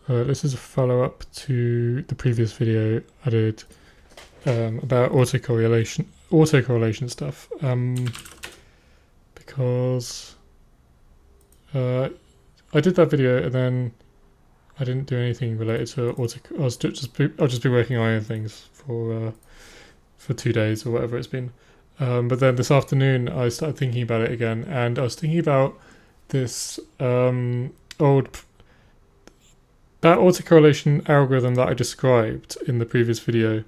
This is a follow-up to the previous video I did about autocorrelation stuff, because I did that video and then I didn't do anything related to I'll just be working on other things for 2 days or whatever it's been. But then this afternoon I started thinking about it again, and I was thinking about this that autocorrelation algorithm that I described in the previous video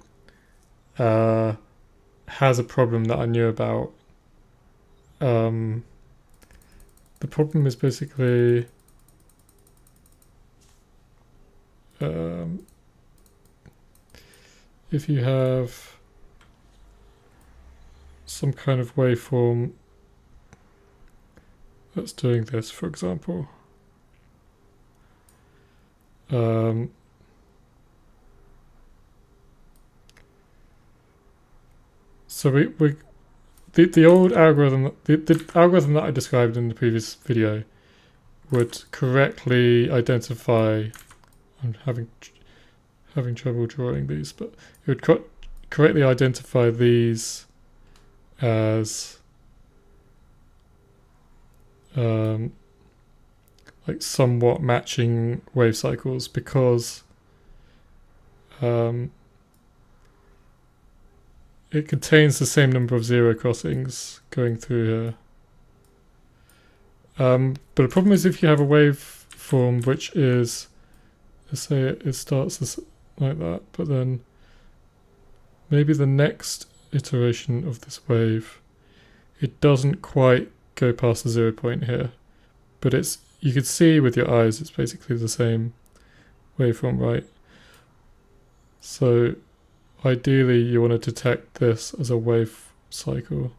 has a problem that I knew about. The problem is basically if you have some kind of waveform that's doing this, for example, so the old algorithm, the algorithm that I described in the previous video would correctly identify. I'm having trouble drawing these, but it would correctly identify these as like somewhat matching wave cycles, because it contains the same number of zero crossings going through here. But the problem is if you have a waveform which is, let's say it starts like that, but then maybe the next iteration of this wave, it doesn't quite go past the 0 point here, but you could see with your eyes it's basically the same waveform, right? So ideally you want to detect this as a wave cycle,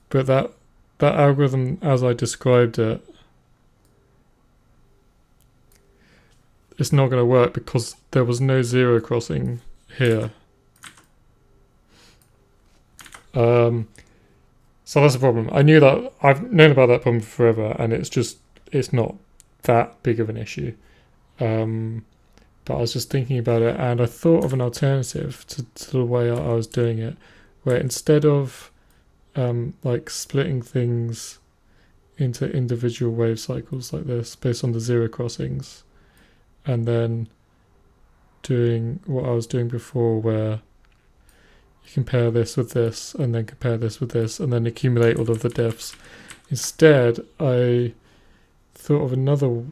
but that algorithm as I described it, it's not going to work because there was no zero crossing here. So that's a problem. I knew that, I've known about that problem forever, and it's not that big of an issue. But I was just thinking about it, and I thought of an alternative to the way I was doing it, where instead of like splitting things into individual wave cycles like this based on the zero crossings, and then doing what I was doing before, where you compare this with this, and then compare this with this, and then accumulate all of the diffs. Instead, I thought of another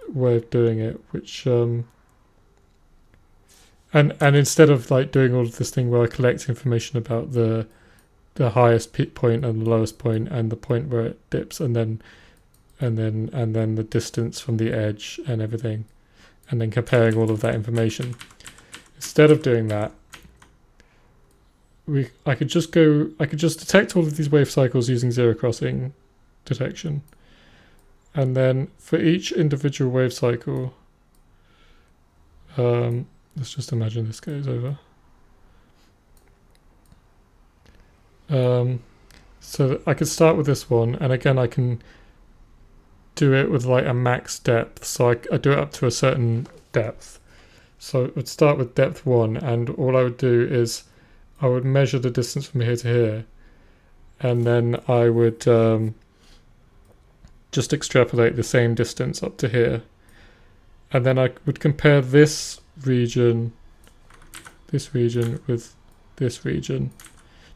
way of doing it, which and instead of like doing all of this thing where I collect information about the highest peak point and the lowest point and the point where it dips, and then the distance from the edge and everything, and then comparing all of that information. Instead of doing that, I could just detect all of these wave cycles using zero crossing detection, and then for each individual wave cycle, let's just imagine this goes over. So I could start with this one, and again I can do it with like a max depth, so I do it up to a certain depth. So it would start with depth 1, and all I would do is I would measure the distance from here to here, and then I would just extrapolate the same distance up to here, and then I would compare this region with this region,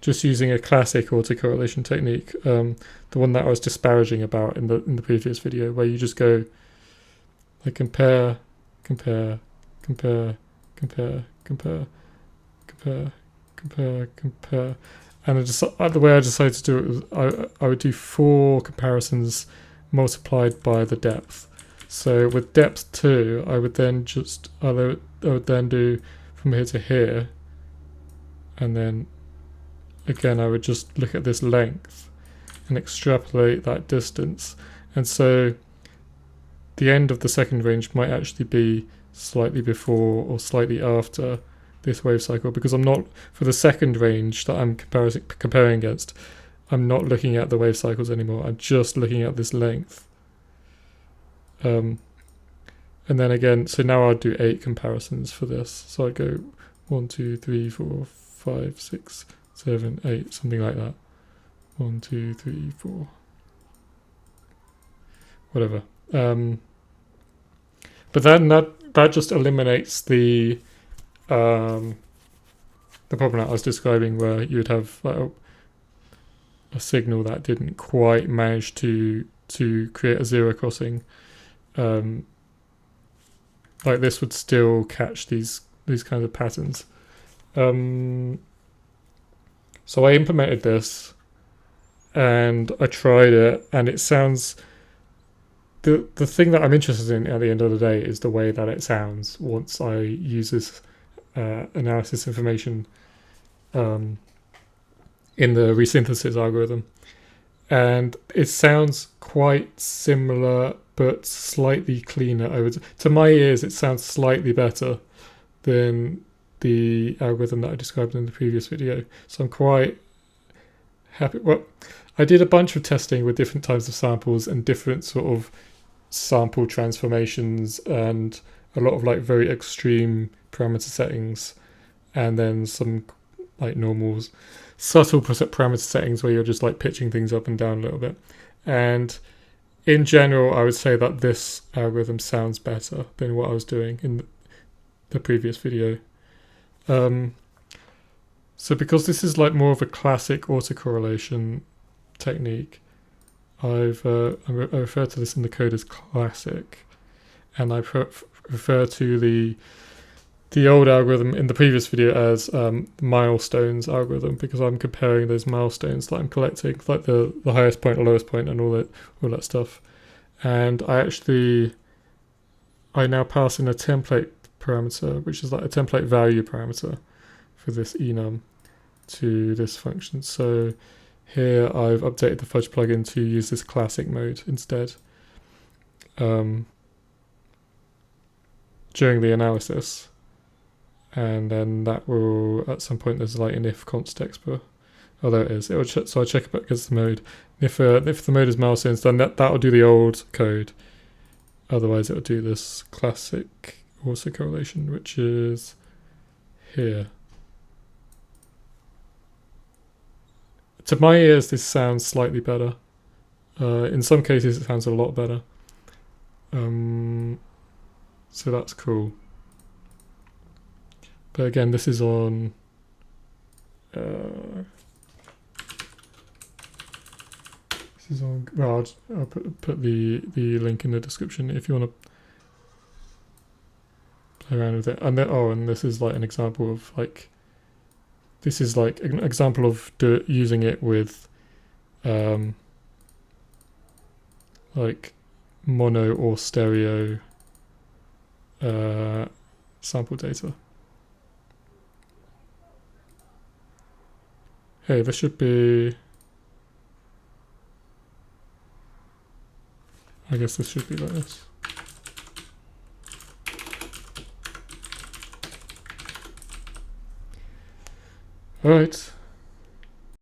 just using a classic autocorrelation technique, the one that I was disparaging about in the previous video, where you just go like compare, compare, compare, compare, compare, compare, compare, compare, and the way I decided to do it was I would do 4 comparisons multiplied by the depth. So with depth 2, I would then do from here to here, and then again I would just look at this length and extrapolate that distance, and so the end of the second range might actually be slightly before or slightly after this wave cycle, because I'm not, for the second range that I'm comparing against, I'm not looking at the wave cycles anymore, I'm just looking at this length. And And then again, so now I'll do 8 comparisons for this. So I go 1, 2, 3, 4, 5, 6, 7, 8, something like that. 1, 2, 3, 4, whatever. But then that just eliminates the problem that I was describing, where you would have like a signal that didn't quite manage to create a zero crossing. Like this would still catch these kinds of patterns. So I implemented this and I tried it, and it sounds, the thing that I'm interested in at the end of the day is the way that it sounds once I use this analysis information in the resynthesis algorithm. And it sounds quite similar but slightly cleaner. To my ears, it sounds slightly better than the algorithm that I described in the previous video. So I'm quite happy. Well, I did a bunch of testing with different types of samples and different sort of sample transformations and a lot of like very extreme parameter settings, and then some like normals, subtle parameter settings where you're just like pitching things up and down a little bit. And in general, I would say that this algorithm sounds better than what I was doing in the previous video. So because this is like more of a classic autocorrelation technique, I refer to this in the code as classic, and I refer to the old algorithm in the previous video as milestones algorithm, because I'm comparing those milestones that I'm collecting, like the highest point or lowest point and all that stuff. And I now pass in a template parameter, which is like a template value parameter for this enum to this function. So here I've updated the fudge plugin to use this classic mode instead during the analysis. And then that will, at some point, there's like an if const expr. Oh, there it is. So I check it against the mode. If the mode is milestones, then that'll do the old code. Otherwise, it'll do this classic autocorrelation, which is here. To my ears, this sounds slightly better. In some cases, it sounds a lot better. So that's cool. But again, this is on well, I'll put the link in the description if you want to play around with it. And then, and this is like an example of like, this is like an example of using it with like mono or stereo sample data. Hey, this should be, I guess this should be like this. All right.